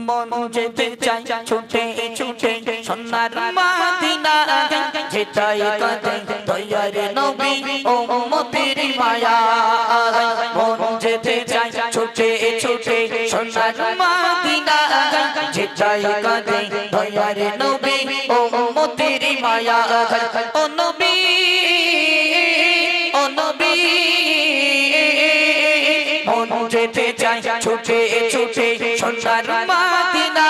মন যেতে চাই ছুটে ছুটে সোনার মদিনা যেটাই কাঁদে দয়ার নবী ও উম্মতের মায়া মন যেতে চাই ছুটে ছুটে সোনার মদিনা যেটাই কাঁদে দয়ার নবী ও উম্মতের মায়া ও নবী ও নবী মন যেতে চাই ছুটে ছুটে সোনার মদিনা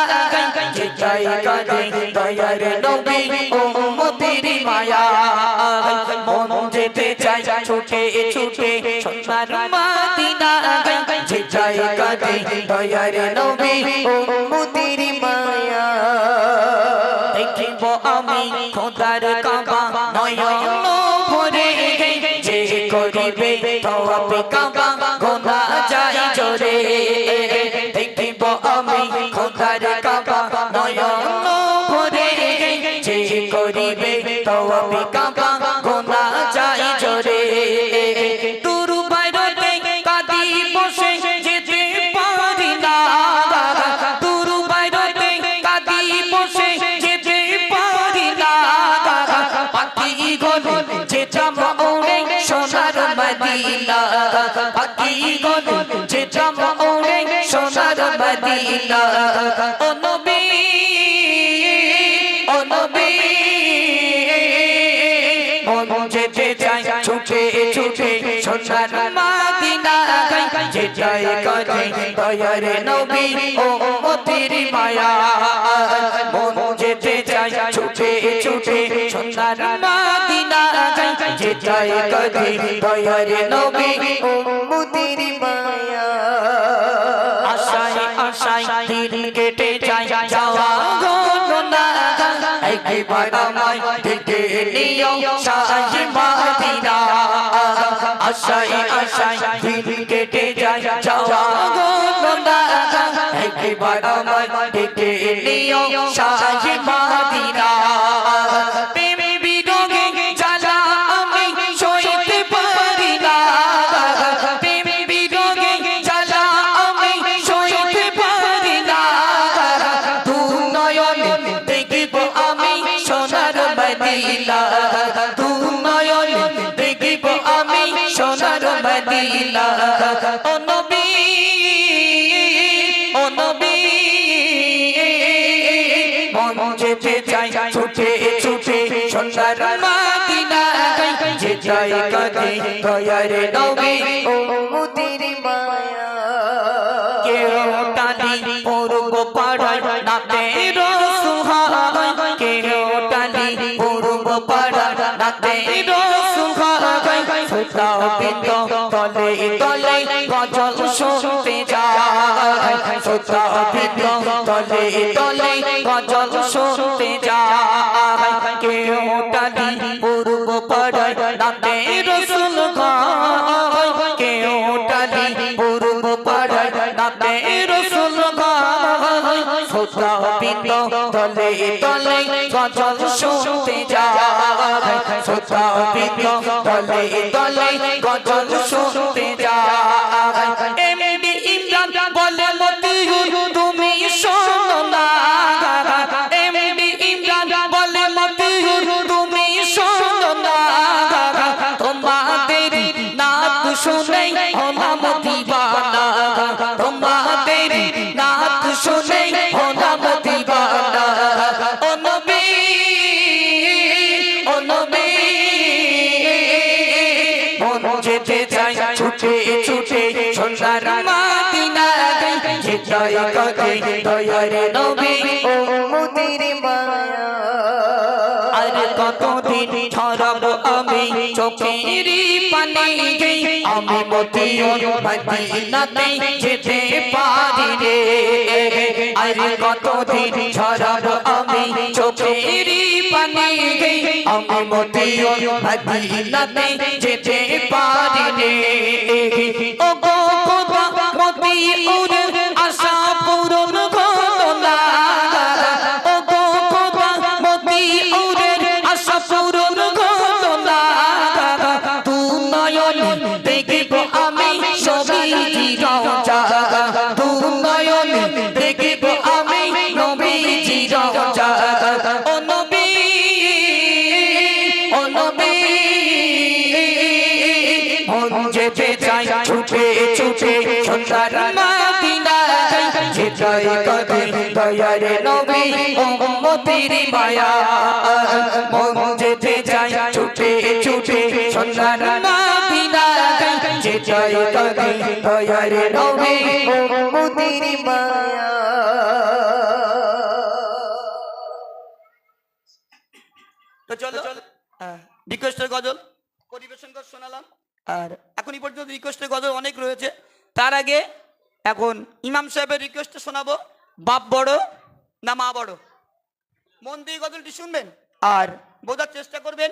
যেটাই কাঁদে দয়ার নবী ও উম্মতের মায়া মন যেতে চাই ছুটে ছুটে সোনার মদিনা যেটাই কাঁদে দয়ার নবী ও উম্মতের মায়া দেখিব আমি খোদার কাবা নয়ন ভরে যে করিবে তওয়াব কাবা গোনা যায় জোরে দেখিব আমি খোদার কাবা নয়ন ভরে যে করিবে তওয়াব কাবা গোনা যায় জোরে দূর বাইরে কাঁদি বসে যেতে পারি না দূর বাইরে কাঁদি বসে যেতে পারি না পাখি গলে যেতাম ওরে সোনার মদিনা পাখি গলে যেতাম ওরে সোনার মদিনা ও নবী ও নবী মন যেতে চাই ছুটে ছুটে সোনার মদিনা যেটাই কাঁদে দয়ার নবী ও উম্মতের মায়া মন যেতে চাই ছুটে ছুটে সোনার মদিনা যেটাই কাঁদে দয়ার নবী ও উম্মতের মায়া আশায় আশায় দিন কেটে যায় যাওয়া গো না একবার আমায় দেখে নিও শাহী মদিনা আশায় আশায় দিন কেটে যায় যাওয়া গো না একবার আমায় দেখে নিও শাহী মদিনা প্রেম বিরোগে জ্বালা আমি সইতে পারি না প্রেম বিরোগে জ্বালা আমি সইতে পারি না দু নয়ন দেখিব আমি সোনার মদিনা দু নয়ন দেখিব আমি সোনার মদিনা ও নবী ও নবী মন যেতে চাই ছুটে ছুটে সোনার মদিনা যেটাই কাঁদে দয়ার নবী ও উম্মতের মায়া কেউ টানি পূর্ব পাড়ায় নাতে রসুহায় কেউ টানি পূর্ব পাড়ায় নাতে রসুহায় সুতা বিন্দ তলে তলে গজল শুনতে যায় সুতা বিন্দ তলে তলে গজল শুনতে যায় কেউ টানি পূর্ব পাড়ায় নাতে রসুল গায় কেউ টানি পূর্ব পাড়ায় নাতে রসুল গায় সুতা বিন্দ তলে তলে গজল শুনতে যায় সুতা বিন্দ তলে তলে গজল শুনতে যায় এমডি ইমরান বলে মতিউর তুমি শোনো না এমডি ইমরান বলে মতিউর তুমি শোনো না তোমাদের নাত শুনে হলাম দিওয়ানা তোমাদের নাত শুনে হলাম দিওয়ানা ও নবী ও নবী মন যেতে চাই ছুটে ছুটে সোনার মদিনা যেটাই কাঁদে দয়ার নবী ও উম্মতের মায়া আর কতদিন ছড়াবো আমি চোখের পানি আমি মতিউর মদিনাতে যেতে পারি রে আর কতদিন ছড়াবো আমি চোখের পানি আমি মতিউর মদিনাতে যেতে পারি রে ও গো খোদা মতিউর আশা পূরণ করো না ও গো খোদা মতিউরের আশা পূরণ করো না তু নয়ন দেখিব আমি সবই রওজা তু নয়ন দেখিব সোনার মদিনা যেটাই কাঁদে দয়ার নবী উম্মতের মায়া মন যেতে চায় ছুটে ছুটে সোনার মদিনা যেটাই কাঁদে দয়ার নবী উম্মতের মায়া। তো চলো রিকোয়েস্টের গজল পরিবেশন করে শোনালাম, আর এখনই পর্যন্ত রিকোয়েস্টের গজল অনেক রয়েছে। তার আগে এখন ইমাম সাহেবের রিকোয়েস্টে শোনাবো, বাপ বড় না মা বড়। মন দিয়ে গজলটি শুনবেন আর বোঝার চেষ্টা করবেন।